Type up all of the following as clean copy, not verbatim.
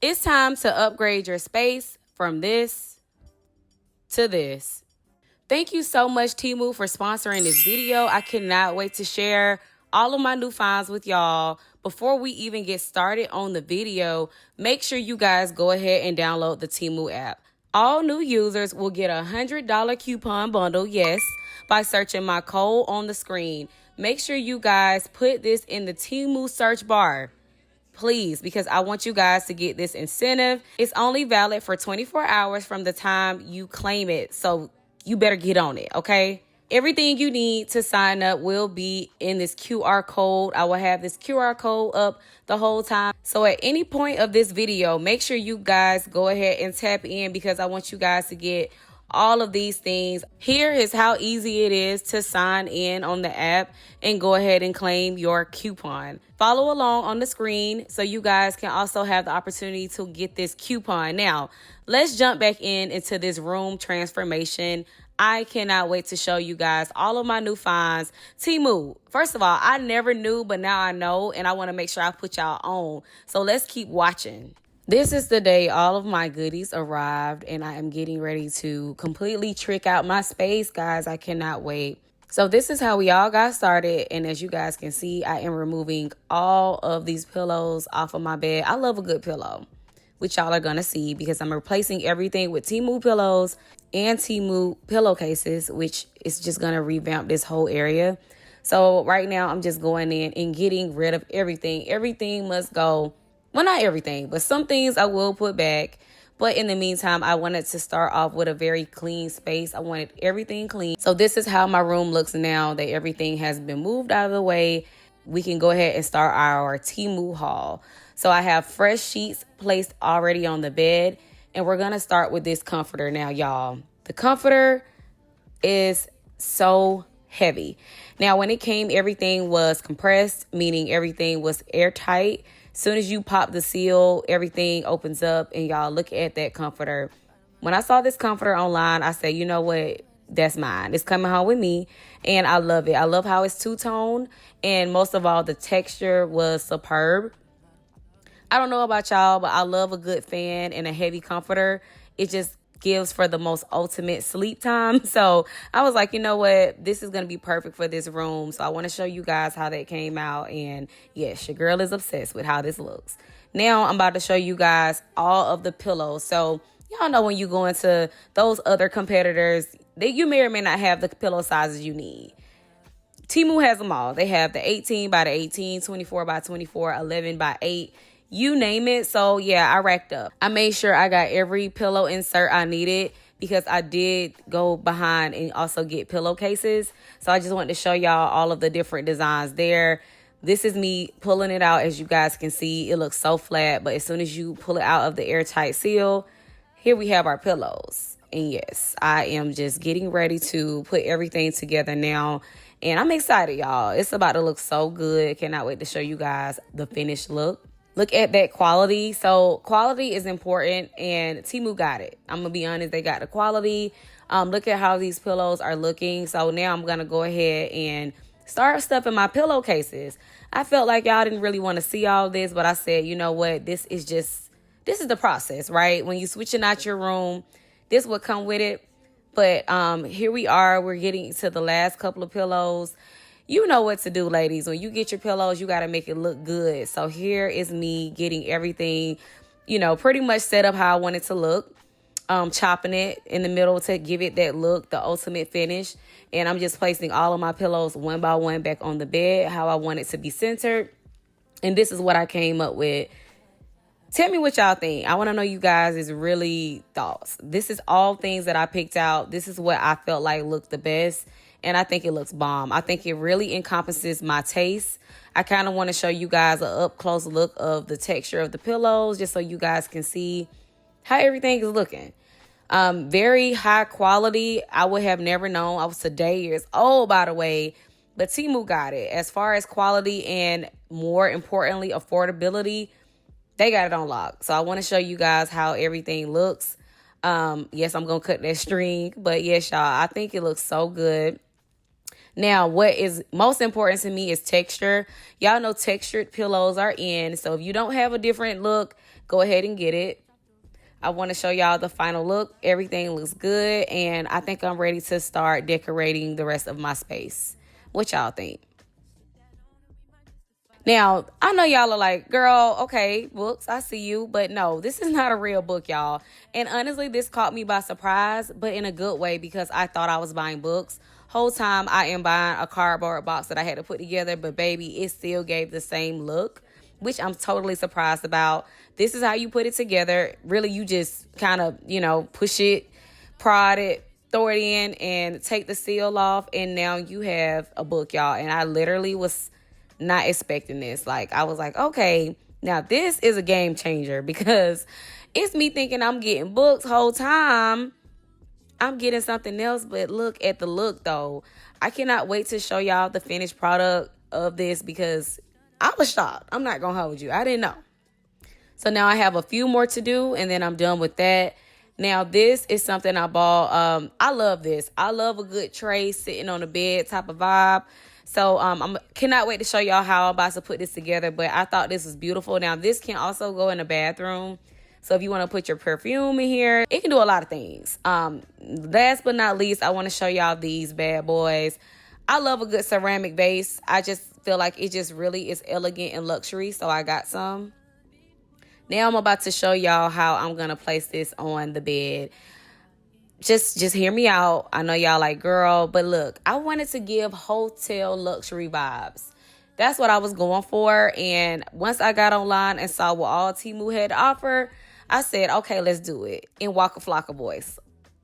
It's time to upgrade your space from this to this. Thank you so much, Temu, for sponsoring this video. I cannot wait to share all of my new finds with y'all. Before we even get started on the video, make sure you guys go ahead and download the Temu app. All new users will get a $100 coupon bundle, yes, by searching my code on the screen. Make sure you guys put this in the Temu search bar, please, because I want you guys to get this incentive. It's only valid for 24 hours from the time you claim it, so you better get on it, okay? Everything you need to sign up will be in this QR code. I will have this QR code up the whole time. So at any point of this video, make sure you guys go ahead and tap in because I want you guys to get all of these things. Here is how easy it is to sign in on the app and go ahead and claim your coupon. Follow along on the screen so you guys can also have the opportunity to get this coupon. Now, let's jump back into this room transformation. I cannot wait to show you guys all of my new finds. Temu, first of all, I never knew, but now I know, and I want to make sure I put y'all on. So let's keep watching. This is the day all of my goodies arrived, and I am getting ready to completely trick out my space, guys. I cannot wait. So this is how we all got started, and as you guys can see, I am removing all of these pillows off of my bed. I love a good pillow, which y'all are gonna see because I'm replacing everything with Temu pillows and Temu pillowcases, which is just gonna revamp this whole area. So right now I'm just going in and getting rid of everything. Everything must go. Well, not everything, but some things I will put back. But in the meantime, I wanted to start off with a very clean space. I wanted everything clean. So this is how my room looks now that everything has been moved out of the way. We can go ahead and start our Temu haul. So I have fresh sheets placed already on the bed. And we're going to start with this comforter now, y'all. The comforter is so heavy. Now, when it came, everything was compressed, meaning everything was airtight. Soon as you pop the seal, everything opens up, and y'all look at that comforter. When I saw this comforter online, I said, you know what? That's mine. It's coming home with me, and I love it. I love how it's two-tone, and most of all, the texture was superb. I don't know about y'all, but I love a good fan and a heavy comforter. It just gives for the most ultimate sleep time. So I was like, you know what? This is going to be perfect for this room. So I want to show you guys how that came out. And yes, your girl is obsessed with how this looks. Now I'm about to show you guys all of the pillows. So y'all know when you go into those other competitors, you may or may not have the pillow sizes you need. Temu has them all. They have the 18 by the 18, 24 by 24, 11 by 8. You name it. So yeah, I racked up. I made sure I got every pillow insert I needed because I did go behind and also get pillowcases. So I just wanted to show y'all all of the different designs there. This is me pulling it out. As you guys can see, it looks so flat, but as soon as you pull it out of the airtight seal, here we have our pillows. And yes, I am just getting ready to put everything together now. And I'm excited, y'all. It's about to look so good. Cannot wait to show you guys the finished look. Look at that quality. So quality is important, and Temu got it. I'm going to be honest, they got the quality. Look at how these pillows are looking. So now I'm going to go ahead and start stuffing my pillowcases. I felt like y'all didn't really want to see all this, but I said, you know what? This is the process, right? When you're switching out your room, this would come with it. But here we are. We're getting to the last couple of pillows. You know what to do, ladies. When you get your pillows, you got to make it look good. So here is me getting everything, pretty much set up how I want it to look. Chopping it in the middle to give it that look, the ultimate finish. And I'm just placing all of my pillows one by one back on the bed, how I want it to be centered. And this is what I came up with. Tell me what y'all think. I want to know you guys' really thoughts. This is all things that I picked out. This is what I felt like looked the best. And I think it looks bomb. I think it really encompasses my taste. I kind of want to show you guys an up-close look of the texture of the pillows, just so you guys can see how everything is looking. Very high quality. I would have never known. I was today years old, by the way. But Temu got it. As far as quality and, more importantly, affordability, they got it on lock. So I want to show you guys how everything looks. Yes, I'm going to cut that string. But yes, y'all, I think it looks so good. Now, what is most important to me is texture. Y'all know textured pillows are in. So if you don't have a different look, go ahead and get it. I want to show y'all the final look. Everything looks good, and I think I'm ready to start decorating the rest of my space. What y'all think? Now, I know y'all are like, girl, okay, books, I see you. But no, this is not a real book, y'all. And honestly, this caught me by surprise, but in a good way, because I thought I was buying books. Whole time I am buying a cardboard box that I had to put together, but baby, it still gave the same look, which I'm totally surprised about. This is how you put it together. Really, you just kind of, push it, prod it, throw it in, and take the seal off, and now you have a book, y'all. And I literally was not expecting this. Like, I was like, okay, now this is a game changer, because it's me thinking I'm getting books whole time. I'm getting something else, but look at the look, though. I cannot wait to show y'all the finished product of this, because I was shocked. I'm not going to hold you. I didn't know. So now I have a few more to do, and then I'm done with that. Now, this is something I bought. I love this. I love a good tray sitting on the bed type of vibe. So I cannot wait to show y'all how I'm about to put this together. But I thought this was beautiful. Now, this can also go in the bathroom. So if you want to put your perfume in here, it can do a lot of things. Last but not least, I want to show y'all these bad boys. I love a good ceramic vase. I just feel like it just really is elegant and luxury. So I got some. Now I'm about to show y'all how I'm going to place this on the bed. Just hear me out. I know y'all like, girl, but look, I wanted to give hotel luxury vibes. That's what I was going for. And once I got online and saw what all Temu had to offer, I said, okay, let's do it. In Waka Flocka voice.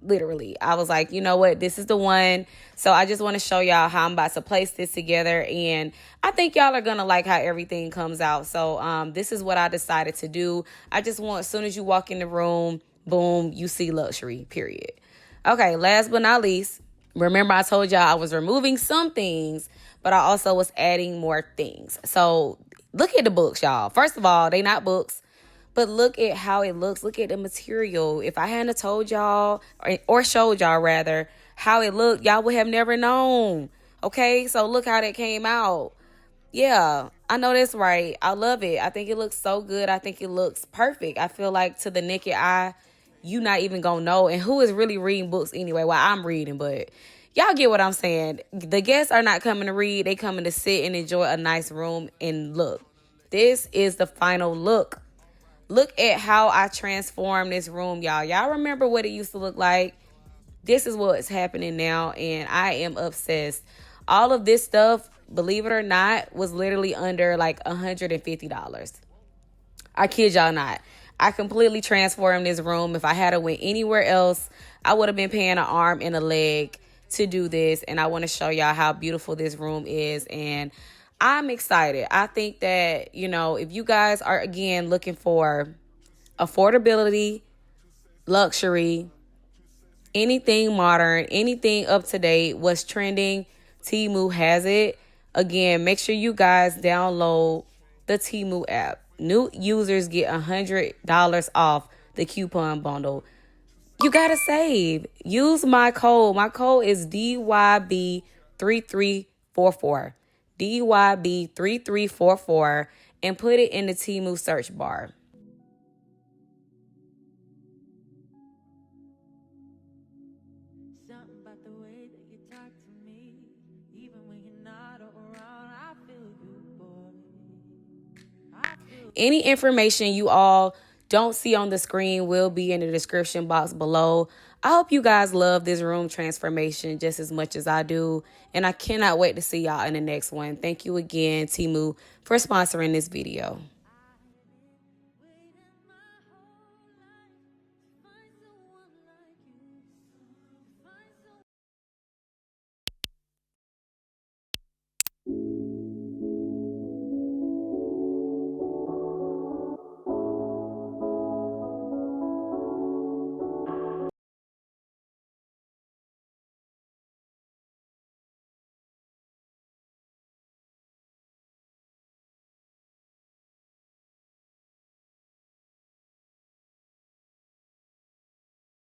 Literally. I was like, you know what? This is the one. So I just want to show y'all how I'm about to place this together. And I think y'all are going to like how everything comes out. So this is what I decided to do. I just want, as soon as you walk in the room, boom, you see luxury, period. Okay, last but not least, remember I told y'all I was removing some things, but I also was adding more things. So look at the books, y'all. First of all, they not books, but look at how it looks. Look at the material. If I hadn't told y'all, or showed y'all rather, how it looked, y'all would have never known. Okay, so look how that came out. Yeah, I know that's right. I love it. I think it looks so good. I think it looks perfect. I feel like to the naked eye, you not even gonna know. And who is really reading books anyway? Well, I'm reading, but y'all get what I'm saying. The guests are not coming to read. They coming to sit and enjoy a nice room. And look, this is the final look. Look at how I transformed this room, y'all. Y'all remember what it used to look like? This is what's happening now, and I am obsessed. All of this stuff, believe it or not, was literally under like $150. I kid y'all not. I completely transformed this room. If I had to went anywhere else, I would have been paying an arm and a leg to do this. And I want to show y'all how beautiful this room is. And I'm excited. I think that, if you guys are, again, looking for affordability, luxury, anything modern, anything up to date, what's trending, Temu has it. Again, make sure you guys download the Temu app. New users get $100 off the coupon bundle. You gotta save. Use my code. My code is DYB3344. DYB3344, and put it in the Temu search bar. Any information you all don't see on the screen will be in the description box below. I hope you guys love this room transformation just as much as I do. And I cannot wait to see y'all in the next one. Thank you again, Temu, for sponsoring this video.